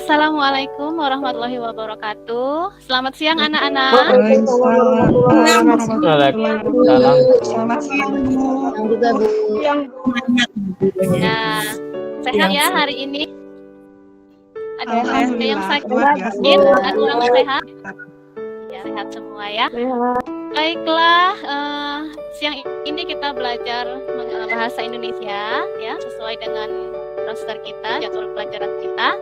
Assalamualaikum warahmatullahi wabarakatuh. Selamat siang anak-anak. Waalaikumsalam. Selamat siang, Bu. Juga Bu. Nah, sehat ya hari ini? Ada yang sakit? Ada yang sehat? Ya, sehat semua ya. Baiklah, siang ini kita belajar bahasa Indonesia ya, sesuai dengan roster kita, jadwal pelajaran kita.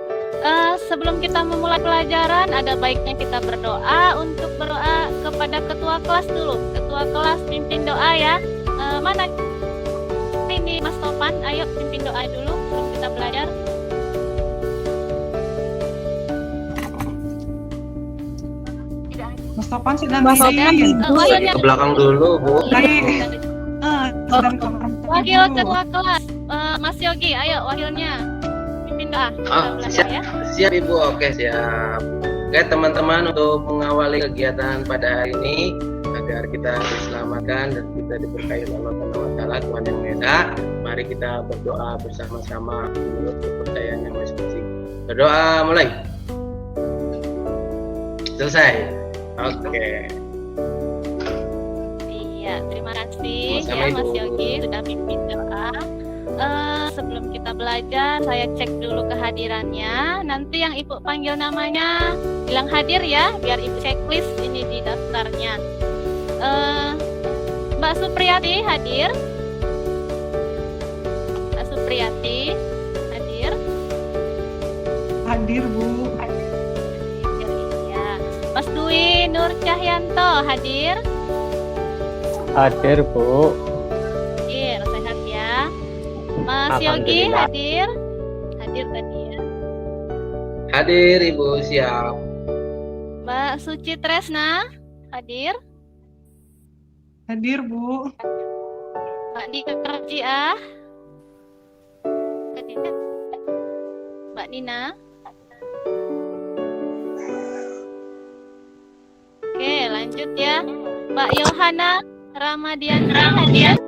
Sebelum kita memulai pelajaran, ada baiknya kita berdoa. Untuk berdoa kepada ketua kelas dulu. Ketua kelas pimpin doa ya. Mana ini Mas Topan? Ayo pimpin doa dulu sebelum kita belajar. Mas Topan sedang ke belakang dulu, Bu. Wakil ketua kelas Mas Yogi, ayo wakilnya pimpin doa. Siap Ibu, oke siap. Oke teman-teman, untuk mengawali kegiatan pada hari ini agar kita diselamatkan dan kita diberkahi oleh Allah Taala Tuhan yang Maha Esa, mari kita berdoa bersama-sama menurut kepercayaan yang masing-masing. Berdoa mulai. Selesai. Oke. Iya, terima kasih ya Mas Yogi sudah pimpin doa. Sebelum kita belajar, saya cek dulu kehadirannya. Nanti yang Ibu panggil namanya bilang hadir ya, biar Ibu checklist ini di daftarnya. Mbak Supriyati hadir. Mbak Supriyati hadir. Hadir, Bu. Ya. Mas Dwi Nur Cahyanto hadir. Hadir, Bu. Hadir, sehat ya. Mas Yogi hadir. Hadir tadi ya. Hadir Ibu, siap. Mbak Suci Tresna hadir. Hadir, Bu. Mbak Dika Rajiah hadir. Mbak Nina. Oke, lanjut ya. Mbak Yohana Ramadiandra hadir.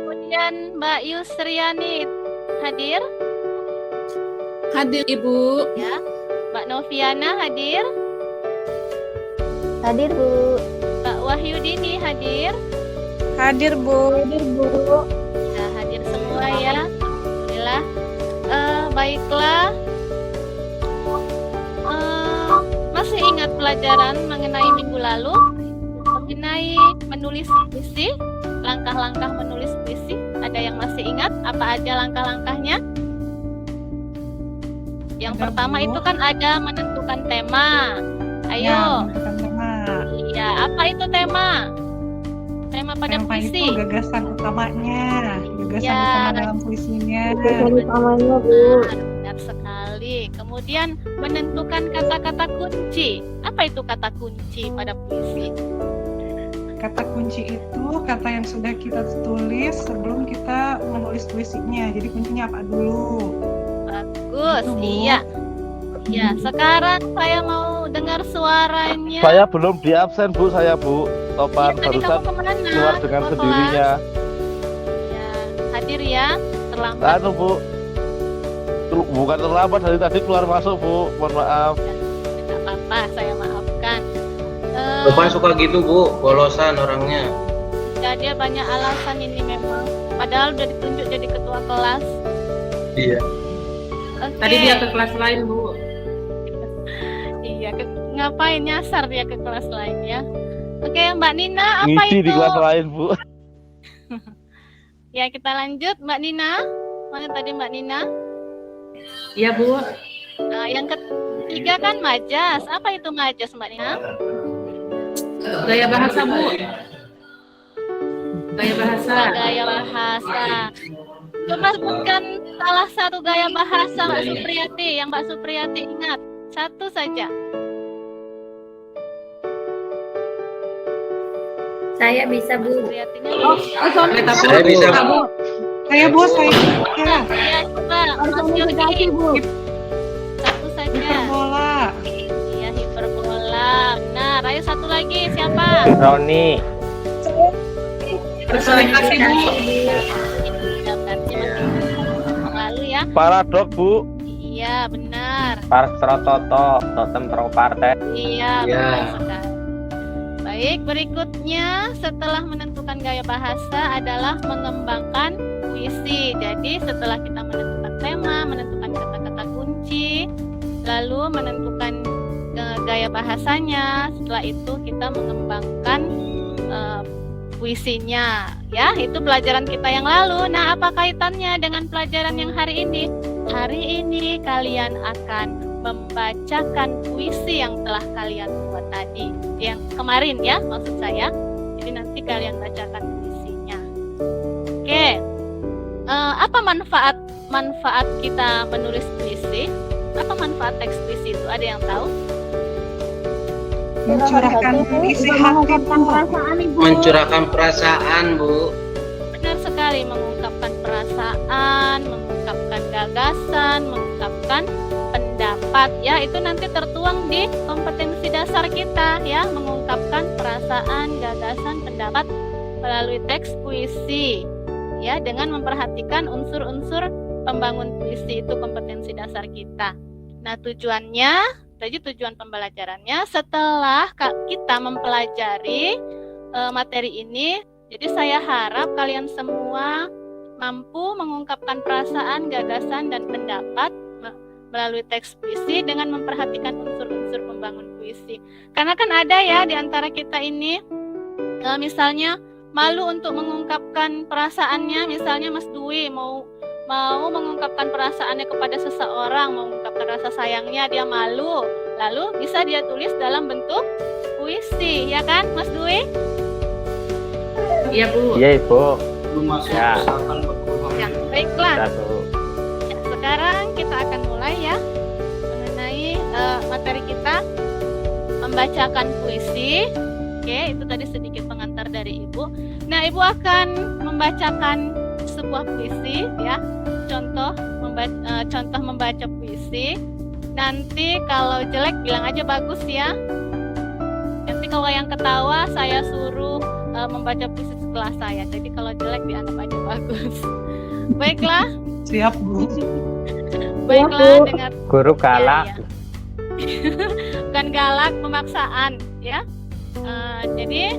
Kemudian Mbak Yusriani hadir. Hadir Ibu. Ya. Mbak Noviana hadir. Hadir Bu. Mbak Wahyudini hadir. Hadir Bu. Hadir Bu. Ya, hadir semua ya. Alhamdulillah. Baiklah. Masih ingat pelajaran mengenai minggu lalu? Mengenai menulis puisi, langkah-langkah menulis puisi. Ada yang masih ingat apa aja langkah-langkahnya? Yang pertama itu kan ada menentukan tema. Ayo. Iya, apa itu tema? Tema pada Tema puisi. Itu gagasan utamanya, gagasan Ya. utama dalam puisinya. Gagasan utamanya Bu. Benar sekali. Kemudian menentukan kata-kata kunci. Apa itu kata kunci pada puisi? Kata kunci itu kata yang sudah kita tulis sebelum kita menulis puisinya. Jadi kuncinya apa dulu? Bagus, Itu, Bu. iya. Ya, sekarang saya mau dengar suaranya. Saya belum di absen, Bu. Saya, Bu. Topan Iya, tadi barusan kamu kemana? keluar dengan Keluar sendirinya. kelas. Ya, hadir ya, terlambat. Anu, Bu. Bukan terlambat, dari tadi keluar masuk, Bu. Mohon maaf. Tidak apa-apa, saya maafkan. Bapak suka gitu, Bu, bolosan orangnya. Ya, dia banyak alasan ini memang. Padahal udah ditunjuk jadi ketua kelas. Iya. Oke. Tadi dia ke kelas lain Bu. Iya, ngapain nyasar dia ke kelas lain ya? Oke, Mbak Nina, apa Ngisi itu? di kelas lain, Bu. Ya, kita lanjut, Mbak Nina. Mana tadi Mbak Nina? Iya Bu. Nah, yang ketiga kan majas. Apa itu majas, Mbak Nina? Gaya bahasa Bu. Gaya bahasa. Gaya bahasa. Coba sebutkan salah satu gaya bahasa Mbak Supriyati yang Mbak Supriyati ingat. Satu saja. Saya bisa Bu. Supriyatinya Saya bisa, Bu. Saya Bu, saya. Ya, coba Mas Yogi. Satu saja. Hiperbola. Iya, hiperbola. Benar. Ayo satu lagi, siapa? Roni. Personifikasi Bu. Ya, berarti Mas paradok, Bu. Iya, benar. Partrototo, totem partai. Iya, Iya. benar sekali. Baik, berikutnya setelah menentukan gaya bahasa adalah mengembangkan puisi. Jadi setelah kita menentukan tema, menentukan kata-kata kunci, lalu menentukan gaya bahasanya, setelah itu kita mengembangkan puisinya. Ya, itu pelajaran kita yang lalu. Nah, apa kaitannya dengan pelajaran yang hari ini? Hari ini kalian akan membacakan puisi yang telah kalian buat tadi, yang kemarin ya, maksud saya. Jadi nanti kalian bacakan puisinya. Oke, apa manfaat kita menulis puisi? Apa manfaat teks puisi itu? Ada yang tahu? Mencurahkan isi hati, Bu. Mencurahkan perasaan, Bu. Benar sekali, mengungkapkan perasaan, mengungkapkan gagasan, mengungkapkan pendapat ya, itu nanti tertuang di kompetensi dasar kita ya, mengungkapkan perasaan, gagasan, pendapat melalui teks puisi ya, dengan memperhatikan unsur-unsur pembangun puisi, itu kompetensi dasar kita. Nah, tujuan pembelajarannya setelah kita mempelajari materi ini, jadi saya harap kalian semua mampu mengungkapkan perasaan, gagasan, dan pendapat melalui teks puisi dengan memperhatikan unsur-unsur pembangun puisi. Karena kan ada ya di antara kita ini, misalnya malu untuk mengungkapkan perasaannya, misalnya Mas Dwi mau mengungkapkan perasaannya kepada seseorang, mengungkapkan rasa sayangnya, dia malu, lalu bisa dia tulis dalam bentuk puisi, ya kan Mas Dwi? Iya, Bu. Iya, Ibu. Ya. Ya, baiklah. Bisa, Bu. Ya, sekarang kita akan mulai ya mengenai materi kita, membacakan puisi. Oke, itu tadi sedikit pengantar dari Ibu. Nah, Ibu akan membacakan sebuah puisi ya. Contoh membaca puisi. Nanti kalau jelek bilang aja bagus ya. Nanti kalau yang ketawa saya suruh membaca puisi setelah saya. Jadi kalau jelek dianggap aja bagus. Baiklah. Siap, Bu. Baiklah, dengar. Guru galak. Ya. Bukan galak, pemaksaan ya. Jadi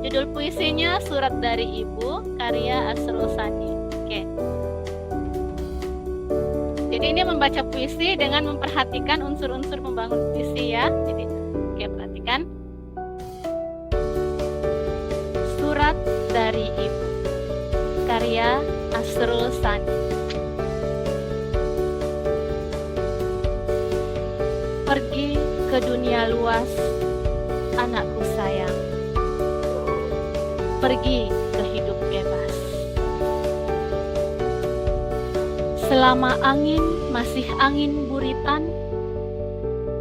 judul puisinya Surat dari Ibu, karya Asrul Sani. Oke. Jadi ini membaca puisi dengan memperhatikan unsur-unsur pembangun puisi ya. Jadi oke, perhatikan. Surat dari Ibu, karya Asrul Sani. Pergi ke dunia luas, anakku sayang. Pergi ke hidup bebas. Selama angin masih angin buritan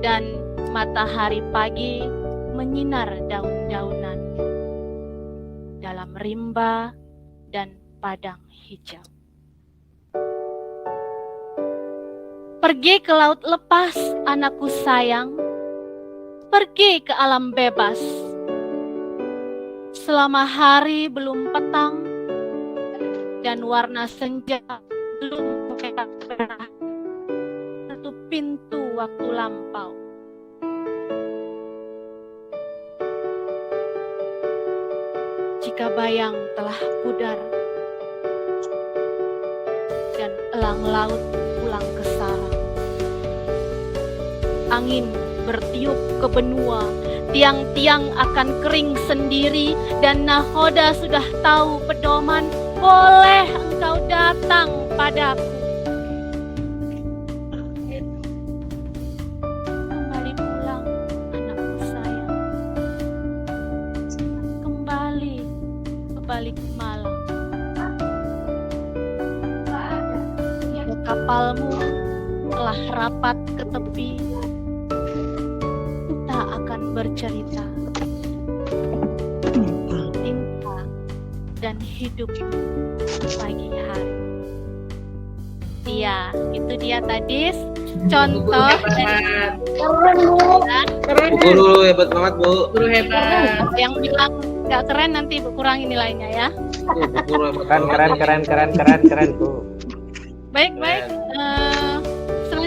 dan matahari pagi menyinar daun-daunan dalam rimba dan padang hijau. Pergi ke laut lepas, anakku sayang. Pergi ke alam bebas. Selama hari belum petang dan warna senja belum merah, tutup pintu waktu lampau. Jika bayang telah pudar dan elang laut pulang ke sarang, angin bertiup ke benua, tiang-tiang akan kering sendiri, dan nahoda sudah tahu pedoman, boleh engkau datang padaku. Kembali pulang, anakku sayang. Kembali ke balik malam. Kapalmu telah rapat ke tepi, bercerita cinta dan hidup pagi hari. Iya, itu dia tadi contoh dari Guru hebat banget, Bu. Guru hebat. yang bilang nggak keren nanti kurangin nilainya ya. Guru hebat Keren, banget. keren, Bu. Baik.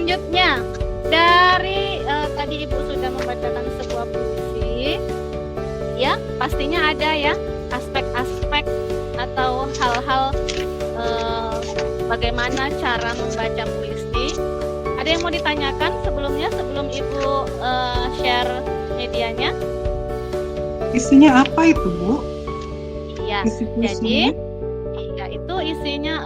Selanjutnya, dari tadi Ibu sudah membacakan sebuah puisi, ya pastinya ada ya aspek-aspek atau hal-hal bagaimana cara membaca puisi. Ada yang mau ditanyakan sebelumnya sebelum Ibu share medianya? Isinya apa itu, Bu? Iya. Isi puisinya? Jadi, iya itu isinya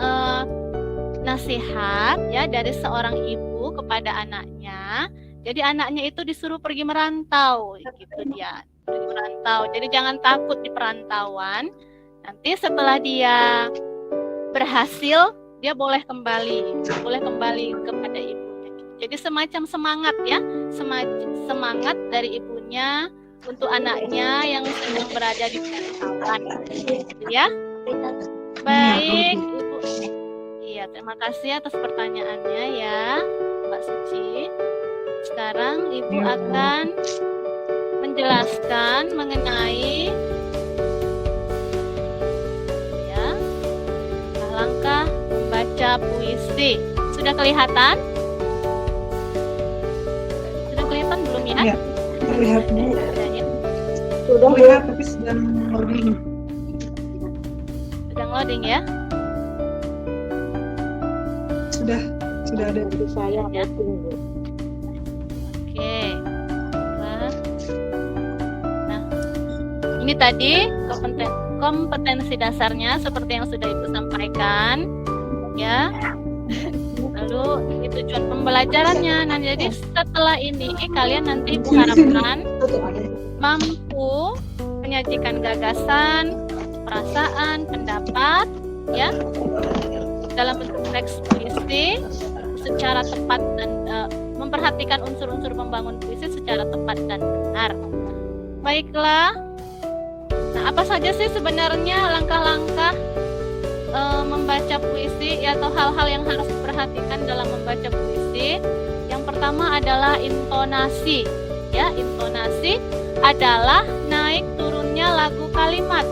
nasihat ya dari seorang ibu kepada anaknya. Jadi anaknya itu disuruh pergi merantau, gitu dia. Pergi merantau. Jadi jangan takut di perantauan. Nanti setelah dia berhasil, dia boleh kembali kepada ibunya. Jadi semacam semangat ya, semangat dari ibunya untuk anaknya yang sedang berada di perantauan, gitu ya. Baik, Ibu. Iya, terima kasih atas pertanyaannya ya, Mbak Suci. Sekarang Ibu akan menjelaskan mengenai ya, langkah membaca puisi. Sudah kelihatan? Sudah kelihatan belum ya? Iya, terlihat, Bu. Sudah, Terlihat tapi sedang loading. sedang loading ya? Sudah ada. Saya ya. Oke. Nah, ini tadi kompetensi dasarnya seperti yang sudah Ibu sampaikan, ya. Lalu ini tujuan pembelajarannya. Nah, jadi setelah ini kalian nanti Ibu harapkan mampu menyajikan gagasan, perasaan, pendapat, ya, dalam bentuk teks puisi secara tepat dan memperhatikan unsur-unsur pembangun puisi secara tepat dan benar. Baiklah. Nah, apa saja sih sebenarnya langkah-langkah membaca puisi atau hal-hal yang harus diperhatikan dalam membaca puisi? Yang pertama adalah intonasi. Ya, intonasi adalah naik turunnya lagu kalimat.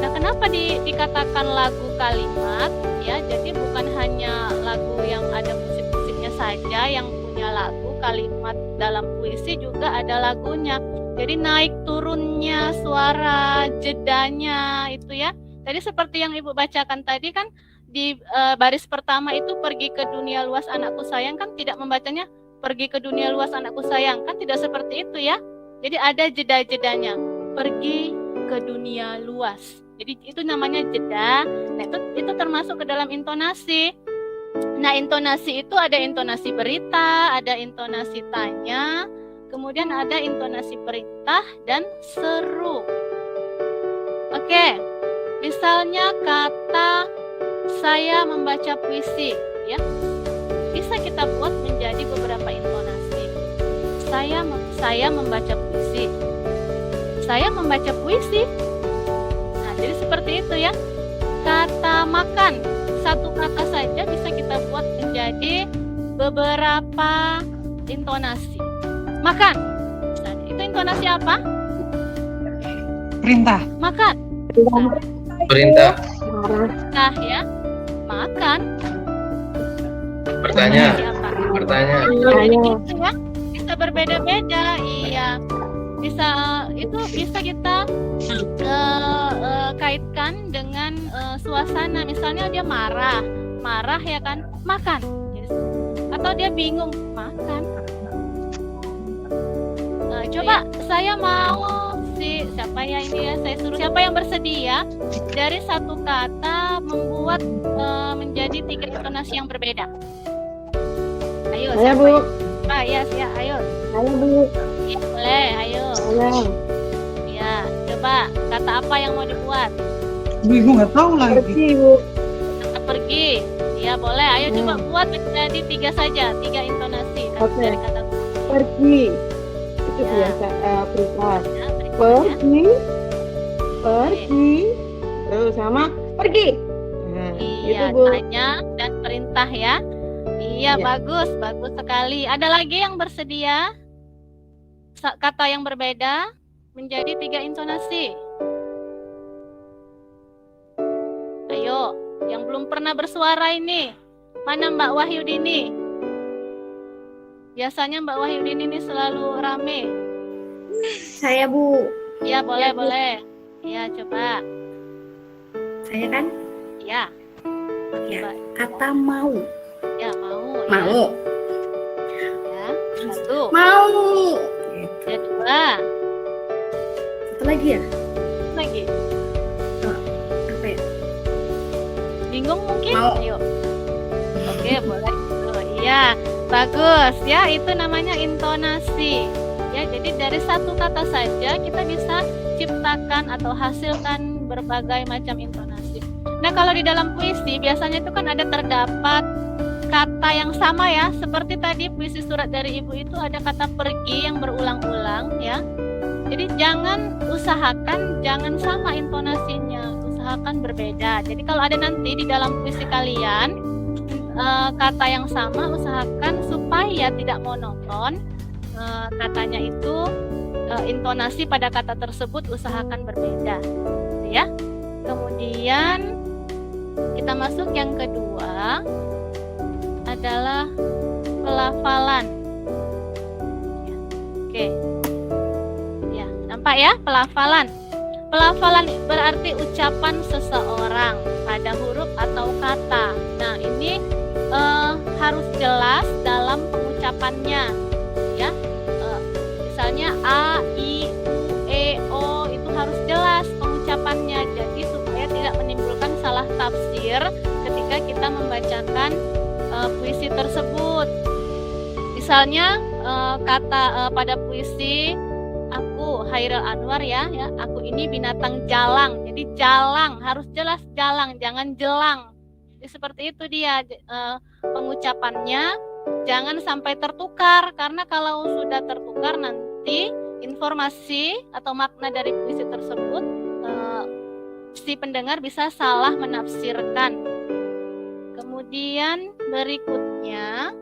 Nah, kenapa dikatakan lagu kalimat? Ya, jadi bukan hanya lagu yang ada musik-musiknya saja yang punya lagu, kalimat dalam puisi juga ada lagunya. Jadi naik turunnya suara, jedanya itu ya. Jadi seperti yang Ibu bacakan tadi kan di baris pertama itu pergi ke dunia luas anakku sayang, kan tidak membacanya pergi ke dunia luas anakku sayang, kan tidak seperti itu ya. Jadi ada jeda-jedanya. Pergi ke dunia luas. Jadi itu namanya jeda. Nah, itu termasuk ke dalam intonasi. Nah, intonasi itu ada intonasi berita, ada intonasi tanya, kemudian ada intonasi perintah dan seru. Oke. Misalnya kata saya membaca puisi, ya. Bisa kita buat menjadi beberapa intonasi. Saya membaca puisi. Saya membaca puisi. Jadi seperti itu ya. Kata makan, satu kata saja bisa kita buat menjadi beberapa intonasi. Makan. Misalnya, itu intonasi apa? Perintah. Makan. Perintah. Nah ya. Makan. Bertanya. Gitu ya. Bisa berbeda-beda. Iya. Bisa kita kaitkan dengan suasana. Misalnya dia marah ya kan, makan. Atau dia bingung, makan. Coba saya mau siapa ya ini ya, saya suruh siapa yang bersedia dari satu kata membuat menjadi 3 intonasi yang berbeda. Ayo, saya Bu. Ya, ayo. Saya Bu. Ya, boleh, ayo. Ya, coba kata apa yang mau dibuat? Bingung, nggak tahu lagi. Pergi, Bu. Kata pergi. Ya, boleh. Ayo coba buat menjadi 3 saja, 3 intonasi dari kata pergi. Itu ya. biasa perintah. Ya, pergi. Terus sama pergi. Nah, iya, itu Bu. tanya dan perintah ya. Iya, bagus sekali. Ada lagi yang bersedia? Kata yang berbeda menjadi 3 intonasi. Ayo, yang belum pernah bersuara ini. Mana Mbak Wahyudini? Biasanya Mbak Wahyudin ini selalu rame. Saya Bu. Ya, boleh. Ya, coba. Saya kan? Ya, Ya. coba. Kata mau. Ya, mau. Mau. Ya, satu. Mau. Ya, dua. Satu lagi ya? Lagi. Apa ya? Bingung mungkin? Mau. Ayo. Oke, boleh. Oh, iya, bagus. Ya, itu namanya intonasi. Ya, jadi dari satu kata saja kita bisa ciptakan atau hasilkan berbagai macam intonasi. Nah, kalau di dalam puisi biasanya itu kan ada terdapat kata yang sama ya. Seperti tadi puisi Surat dari Ibu itu ada kata pergi yang berulang-ulang ya. Jadi usahakan jangan sama intonasinya, usahakan berbeda. Jadi kalau ada nanti di dalam puisi kalian kata yang sama, usahakan supaya tidak monoton. Katanya itu intonasi pada kata tersebut usahakan berbeda, ya. Kemudian kita masuk yang kedua adalah pelafalan. Ya. Oke, ya nampak ya pelafalan. Pelafalan berarti ucapan seseorang pada huruf atau kata. Nah ini harus jelas dalam pengucapannya, ya. Misalnya A, I, U, E, O itu harus jelas pengucapannya. Jadi supaya tidak menimbulkan salah tafsir ketika kita membacakan puisi tersebut. Misalnya kata pada puisi aku Hairil Anwar ya, aku ini binatang jalang. Jadi jalang harus jelas jalang, jangan jelang. Jadi seperti itu dia pengucapannya. Jangan sampai tertukar, karena kalau sudah tertukar nanti informasi atau makna dari puisi tersebut si pendengar bisa salah menafsirkan. Kemudian berikutnya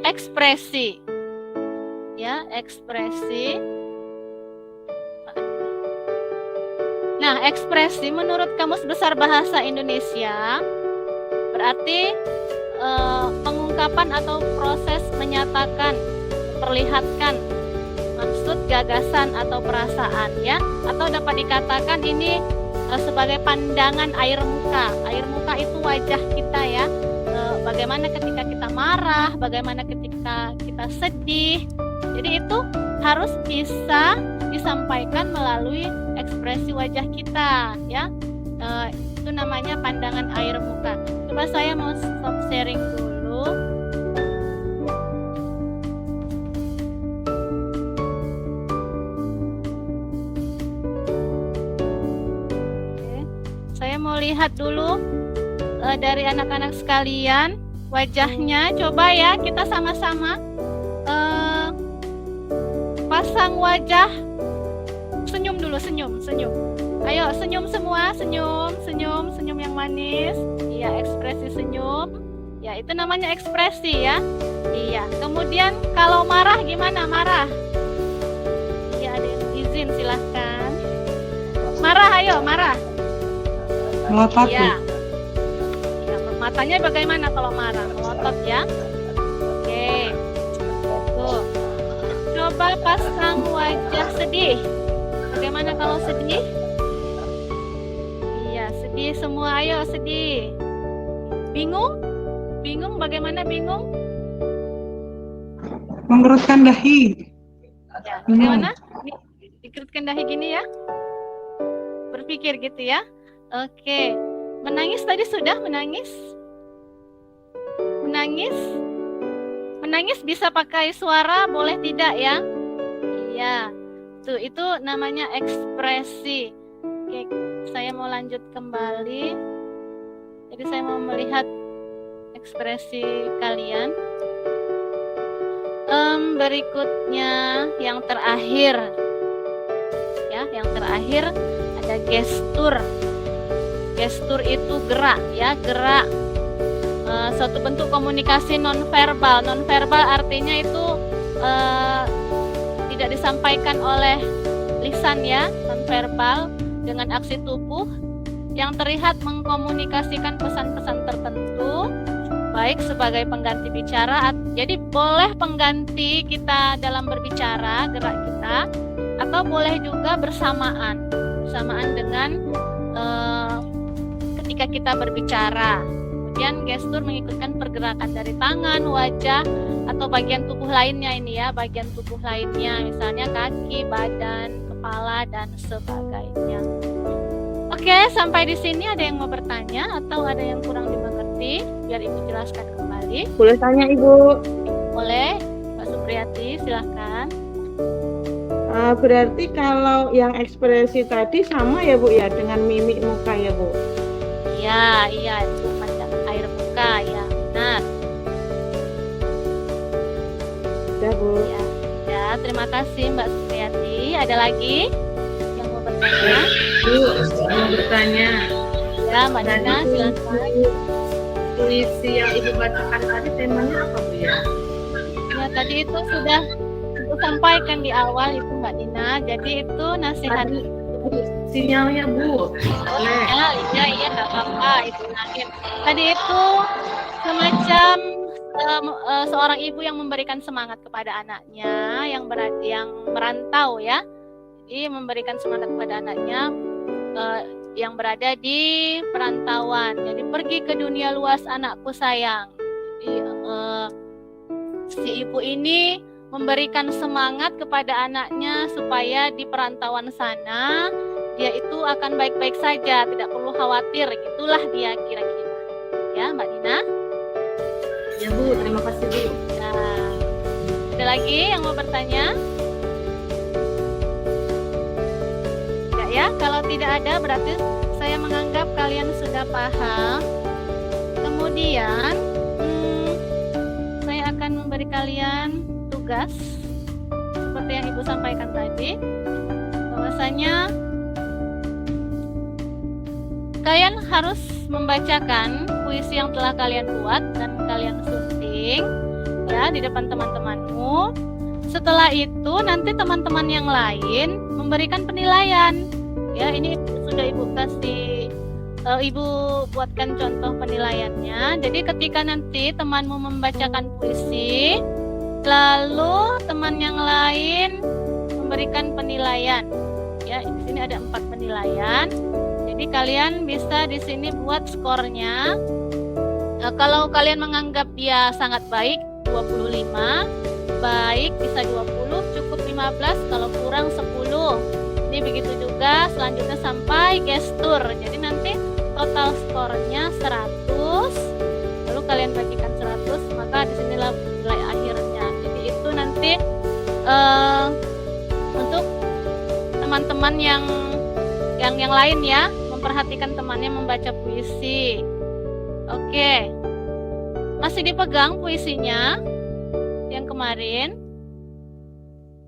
ekspresi. Ya, ekspresi. Nah, ekspresi menurut Kamus Besar Bahasa Indonesia berarti pengungkapan atau proses menyatakan, memperlihatkan maksud, gagasan atau perasaan ya, atau dapat dikatakan ini sebagai pandangan air muka. Air muka itu wajah kita ya. Bagaimana ketika kita marah, bagaimana ketika kita sedih. Jadi itu harus bisa disampaikan melalui ekspresi wajah kita ya. Itu namanya pandangan air muka. Coba saya mau stop sharing dulu. Oke. Saya mau lihat dulu dari anak-anak sekalian wajahnya. Coba ya kita sama-sama pasang wajah. Senyum dulu, senyum. Ayo senyum semua, senyum yang manis. Iya, ekspresi senyum. Ya, itu namanya ekspresi ya. Iya. Kemudian kalau marah gimana? Marah. Iya, ada yang izin silahkan. Marah, ayo marah. Melotot. Iya. Ya, matanya bagaimana kalau marah? Melotot ya. Oke. Tuh. Coba pasang wajah sedih. Bagaimana kalau sedih? Iya, sedih semua. Ayo sedih. Bingung? Bingung bagaimana bingung? Menggerutkan dahi. Ya, bagaimana? Dikerutkan dahi gini ya? Berpikir gitu ya? Oke. Menangis tadi sudah menangis? Menangis bisa pakai suara, boleh tidak ya? Iya. Tuh, itu namanya ekspresi. Oke, saya mau lanjut kembali. Jadi saya mau melihat ekspresi kalian. Berikutnya yang terakhir. Ya, yang terakhir ada gestur. Gestur itu gerak ya, gerak. Suatu bentuk komunikasi nonverbal. Nonverbal artinya itu tidak disampaikan oleh lisan ya, nonverbal dengan aksi tubuh yang terlihat mengkomunikasikan pesan-pesan tertentu, baik sebagai pengganti bicara. Jadi boleh pengganti kita dalam berbicara, gerak kita, atau boleh juga bersamaan dengan ketika kita berbicara. Kemudian gestur mengikutkan pergerakan dari tangan, wajah, atau bagian tubuh lainnya ini ya, bagian tubuh lainnya, misalnya kaki, badan, kepala, dan sebagainya. Oke, sampai di sini ada yang mau bertanya atau ada yang kurang dimengerti? Biar Ibu jelaskan kembali. Boleh tanya Ibu? Boleh, Mbak Supriyati, silahkan. Berarti kalau yang ekspresi tadi sama ya Bu ya dengan mimik muka ya Bu? Iya, itu pandangan air muka ya, benar. Sudah Bu. Ya, terima kasih Mbak Supriyati. Ada lagi yang mau bertanya? Bu, mau bertanya. Ya, Mbak Dina, silahkan. Puisi yang Ibu bacakan tadi temanya apa Bu ya? Ya, tadi itu sudah Ibu sampaikan di awal itu Mbak Dina. Jadi itu nasihat. Sinyalnya Bu. Boleh. Iya, nggak apa-apa. Itu akhir. Tadi itu semacam seorang ibu yang memberikan semangat kepada anaknya yang merantau ya. Jadi memberikan semangat kepada anaknya yang berada di perantauan. Jadi pergi ke dunia luas anakku sayang. Jadi si ibu ini memberikan semangat kepada anaknya supaya di perantauan sana dia itu akan baik-baik saja, tidak perlu khawatir. Itulah dia kira-kira. Ya, Mbak Dina. Ya Bu, terima kasih Bu. Nah, ada lagi yang mau bertanya? Ya, kalau tidak ada berarti saya menganggap kalian sudah paham. Kemudian saya akan memberi kalian tugas seperti yang Ibu sampaikan tadi, bahwasanya kalian harus membacakan puisi yang telah kalian buat dan kalian sunting ya di depan teman-temanmu. Setelah itu nanti teman-teman yang lain memberikan penilaian. Ya, ini sudah Ibu kasih, Ibu buatkan contoh penilaiannya. Jadi ketika nanti temanmu membacakan puisi, lalu teman yang lain memberikan penilaian. Ya, di sini ada 4 penilaian. Jadi kalian bisa di sini buat skornya. Kalau kalian menganggap dia sangat baik, 25. Baik bisa 20, cukup 15, kalau kurang 10. Ini begitu juga selanjutnya sampai gestur. Jadi nanti total skornya 100. Lalu kalian bagikan 100, maka disinilah nilai akhirnya. Jadi itu nanti untuk teman-teman yang lain ya, memperhatikan temannya membaca puisi. Oke. Masih dipegang puisinya yang kemarin?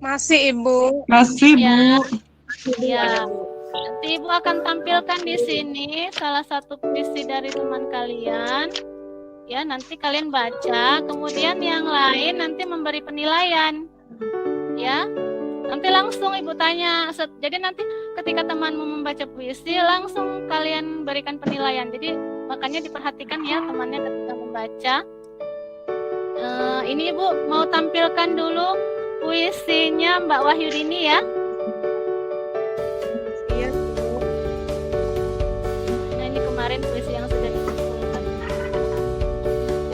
Masih Ibu. Masih Bu. Ya. Nanti Ibu akan tampilkan di sini salah satu puisi dari teman kalian. Ya, nanti kalian baca, kemudian yang lain nanti memberi penilaian. Ya. Nanti langsung Ibu tanya. Jadi nanti ketika temanmu membaca puisi, langsung kalian berikan penilaian. Jadi makanya diperhatikan ya temannya ketika membaca. Ini Ibu mau tampilkan dulu puisinya Mbak Wahyudini ya. Iya. Nah, ini kemarin puisi yang sudah dikumpulkan.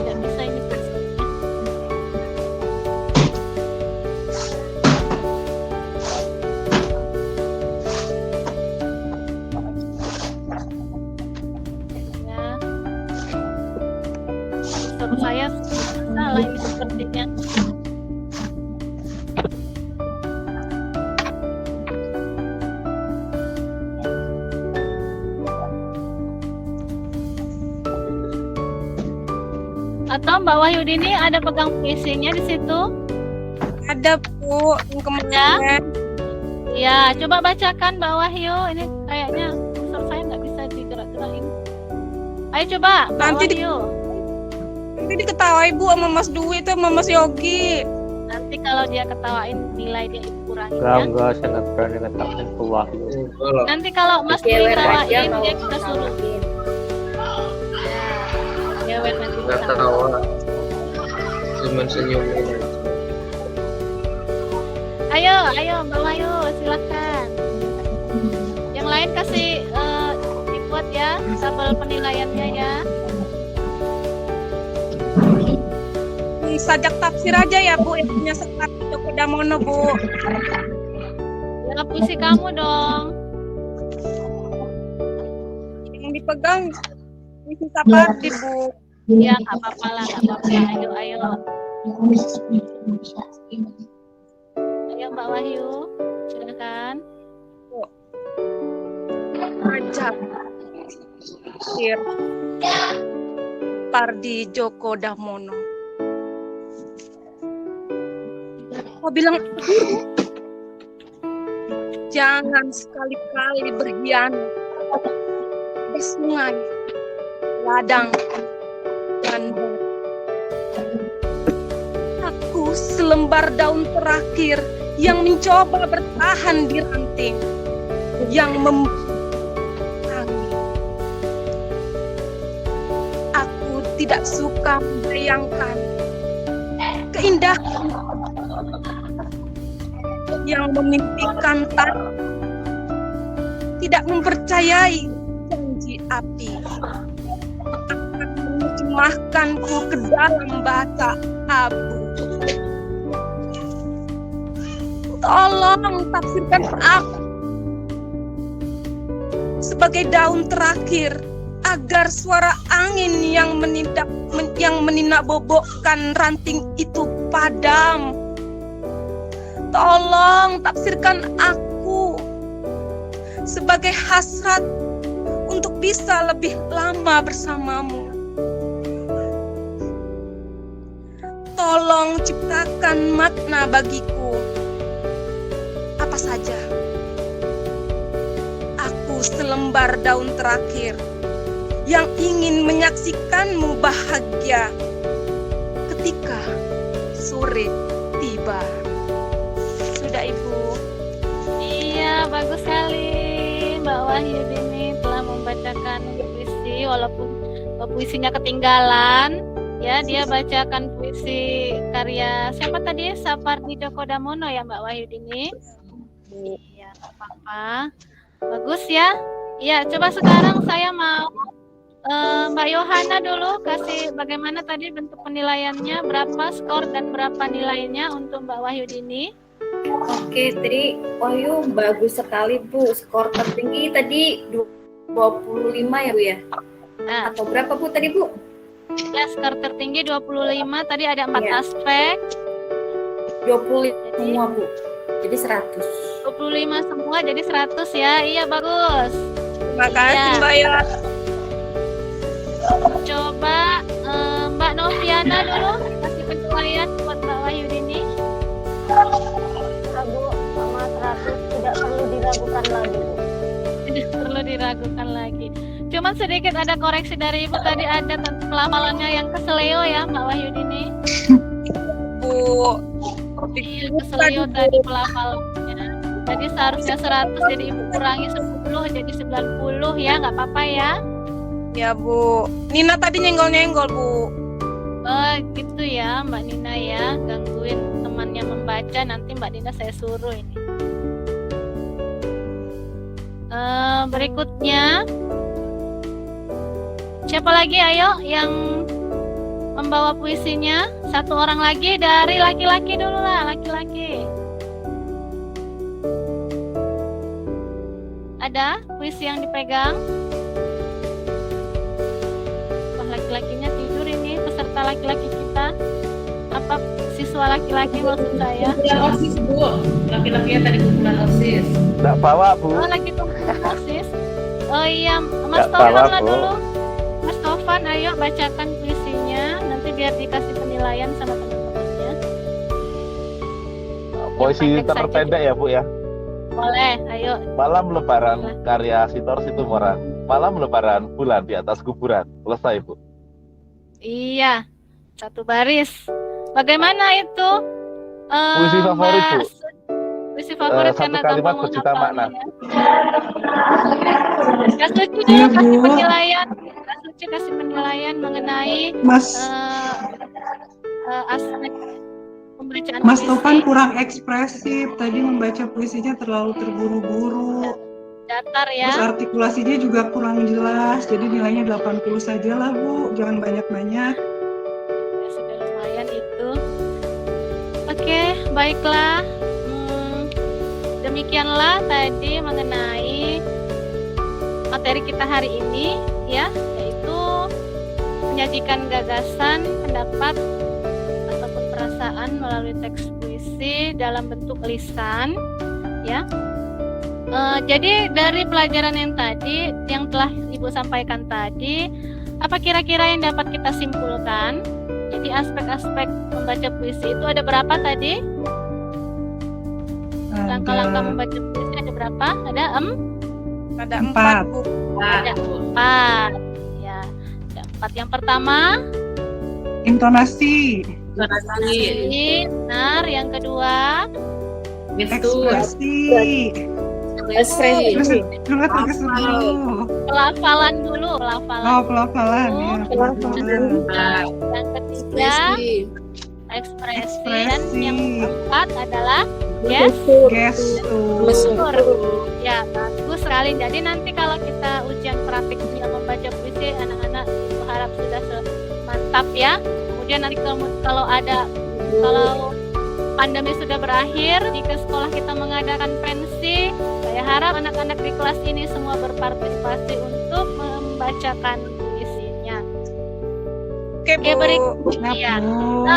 Tidak bisa ini puisinya. Menurut saya salah ini sepertinya. Atau Mbak Wahyudini ada pegang puisinya di situ? Ada Bu, yang kemarin. Ya, coba bacakan Mbak Wahyu. Ini kayaknya kursor saya nggak bisa digerak-gerakin. Ayo coba Mbak Wahyu. Nanti diketawain Bu sama Mas Dwi itu sama Mas Yogi. Nanti kalau dia ketawain nilai dia kurangi Enggak, saya nggak berani ngetawain ke Wahyu. Nanti kalau Mas Dwi ketawain dia kita suruh. Ya, nanti nggak tahu, cuma senyumin aja. Ayo Mbak Wahyu, silakan. Yang lain kasih dibuat ya tabel penilaiannya ya. Sajak tafsir aja ya Bu, yang punya Sekar Djoko Damono Bu. Ya, puisi kamu dong. Yang dipegang puisi Sapardi Bu. Ya nggak apa-apa lah, nggak apa-apa. Ayo. Ayo Mbak Wahyu, silakan. Sajak tafsir Sapardi Djoko Damono. Mau bilang jangan sekali-kali berkhianat di sungai, ladang, dan batu. Aku selembar daun terakhir yang mencoba bertahan di ranting yang angin. Aku tidak suka membayangkan keindahan yang memimpikan tanah, tidak mempercayai janji api, akan menerjemahkanku ke dalam bata abu. Tolong tafsirkan aku sebagai daun terakhir, agar suara angin yang menindak-bobokkan ranting itu padam. Tolong tafsirkan aku sebagai hasrat untuk bisa lebih lama bersamamu. Tolong ciptakan makna bagiku. Apa saja. Aku selembar daun terakhir yang ingin menyaksikanmu bahagia ketika sore tiba. Ibu. Iya, bagus sekali Mbak Wahyudini telah membacakan puisi walaupun puisinya ketinggalan. Ya, dia bacakan puisi karya siapa tadi? Sapardi Djoko Damono ya Mbak Wahyudini. Iya, nggak apa-apa. Bagus ya. Iya, coba sekarang saya mau Mbak Yohana dulu kasih bagaimana tadi bentuk penilaiannya, berapa skor dan berapa nilainya untuk Mbak Wahyudini. Oke, tadi Wahyu bagus sekali Bu. Skor tertinggi tadi 25 ya Bu ya? Nah, atau berapa Bu tadi Bu? Ya, skor tertinggi 25. Tadi ada 4 Ya. aspek. 20 semua Bu. Jadi 100. 25 semua jadi 100 ya. Iya, bagus. Terima kasih Mbak ya. Coba Mbak Noviana dulu kasih penilaian buat Mbak Wahyudini. Bu, sama 100 tidak perlu diragukan lagi Bu. Tidak perlu diragukan lagi. Cuman sedikit ada koreksi dari Ibu, tadi ada pelafalannya yang keseleo ya Mbak Wahyudini. Bu. Iya, keseleo tadi pelafalannya. Jadi seharusnya 100, jadi Ibu kurangi 10 jadi 90 ya, nggak apa-apa ya. Ya Bu. Nina tadi nyenggol-nyenggol Bu. Oh gitu ya Mbak Nina ya, gangguin temannya membaca, nanti Mbak Nina saya suruh ini. Berikutnya siapa lagi ayo yang membawa puisinya? Satu orang lagi dari laki-laki dulu lah, laki-laki. Ada puisi yang dipegang? Wah, laki-lakinya tidur ini, peserta laki-laki kita. Apa siswa laki-laki maksud saya? OSIS Bu, laki-lakinya tadi kumpulan OSIS. Nggak bawa, Bu. Oh, lagi kumpulan OSIS. Oh iya, Mas Nggak Tovan bawa, lah Bu. dulu. Mas Tovan, ayo bacakan puisinya, nanti biar dikasih penilaian sama teman-temannya. Puisi Yang pendek terpendek ya, Bu ya. Boleh, ayo. Malam Lebaran karya Sitor Situmorang. Malam Lebaran bulan di atas kuburan. Selesai, Bu. Iya, satu baris. Bagaimana itu? Puisi favorit, Bu. Puisi favorit Satu karena kalimat gampang berjuta makna. menghafalnya. Kak Suci dulu kasih penilaian. Kak Suci kasih penilaian mengenai Mas aspek pembacaan Mas puisi. Topan kurang ekspresif, tadi membaca puisinya terlalu terburu-buru. Datar Terus ya. artikulasinya juga kurang jelas, jadi nilainya 80 saja lah Bu, jangan banyak-banyak. Ya, sudah lumayan itu. Oke, baiklah. Demikianlah tadi mengenai materi kita hari ini ya, yaitu menyajikan gagasan, pendapat ataupun perasaan melalui teks puisi dalam bentuk lisan ya. Jadi dari pelajaran yang tadi yang telah Ibu sampaikan tadi, apa kira-kira yang dapat kita simpulkan? Jadi aspek-aspek membaca puisi itu ada berapa tadi? Langkah-langkah membaca puisi ada berapa? Ada Ada 4 4. Bu. Ada 4. Ya, ada 4. Yang pertama, Intonasi, benar. Yang kedua, ekspresi, terus tugas dulu. pelafalan dulu, pelafalan. Oh, pelafalan ya. Yang ketiga, ekspresi. Dan yang keempat adalah Gestur. Ya, bagus sekali. Jadi nanti kalau kita ujian praktik membaca puisi, anak-anak Ibu harap sudah mantap ya. Kemudian nanti kalau pandemi sudah berakhir, jika sekolah kita mengadakan pensi, saya harap anak-anak di kelas ini semua berpartisipasi untuk membacakan puisinya. Oke Bu. Berikutnya. Ya. Bu.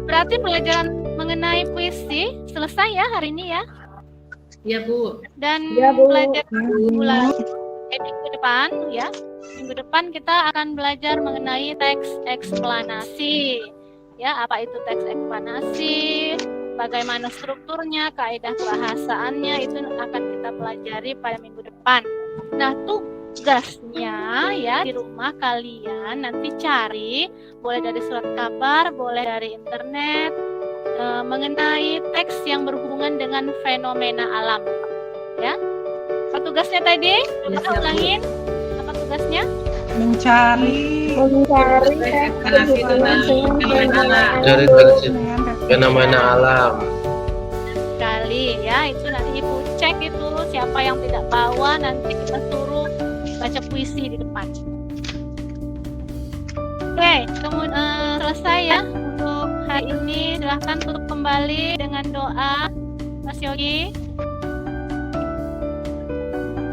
Berarti pelajaran mengenai puisi selesai ya hari ini ya. Iya Bu. Dan Ya, Bu. belajar Ya, bulan Bu. minggu depan ya. Minggu depan kita akan belajar mengenai teks eksplanasi. Ya, apa itu teks eksplanasi? Bagaimana strukturnya, kaidah bahasaannya itu akan kita pelajari pada minggu depan. Nah, tugasnya ya di rumah kalian nanti cari, boleh dari surat kabar, boleh dari internet, mengenai teks yang berhubungan dengan fenomena alam. Ya. Apa tugasnya tadi? Kita ulangin. Apa tugasnya? Mencari Dari fenomena alam. Sekali ya, itu nanti Ibu cek itu siapa yang tidak bawa, nanti kita suruh baca puisi di depan. Oke, kemudian selesai ya untuk hari ini. Silahkan tutup kembali dengan doa Mas Yogi,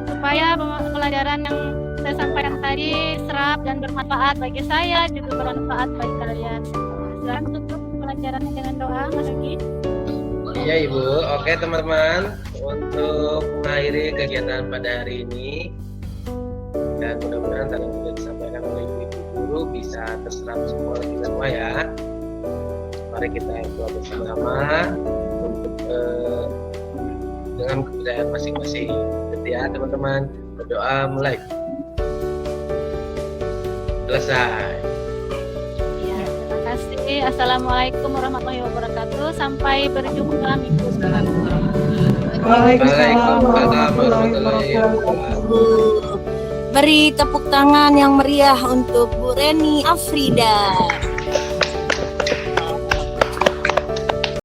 supaya pelajaran yang saya sampaikan tadi serap dan bermanfaat bagi saya, juga bermanfaat bagi kalian. Silahkan tutup pelajarannya dengan doa Mas Yogi. Iya Ibu, oke teman-teman, untuk mengakhiri kegiatan pada hari ini, dan mudah-mudahan tadi yang sudah disampaikan oleh Ibu Guru bisa terserap semua kita semua ya. Mari kita doa bersama untuk dengan kepercayaan masing-masing. Jadi ya teman-teman, berdoa mulai. Selesai. Ya, terima kasih. Assalamualaikum warahmatullahi wabarakatuh. Sampai berjumpa minggu depan. Waalaikumsalam warahmatullahi wabarakatuh. Beri tepuk tangan yang meriah untuk Bu Reni Afrida.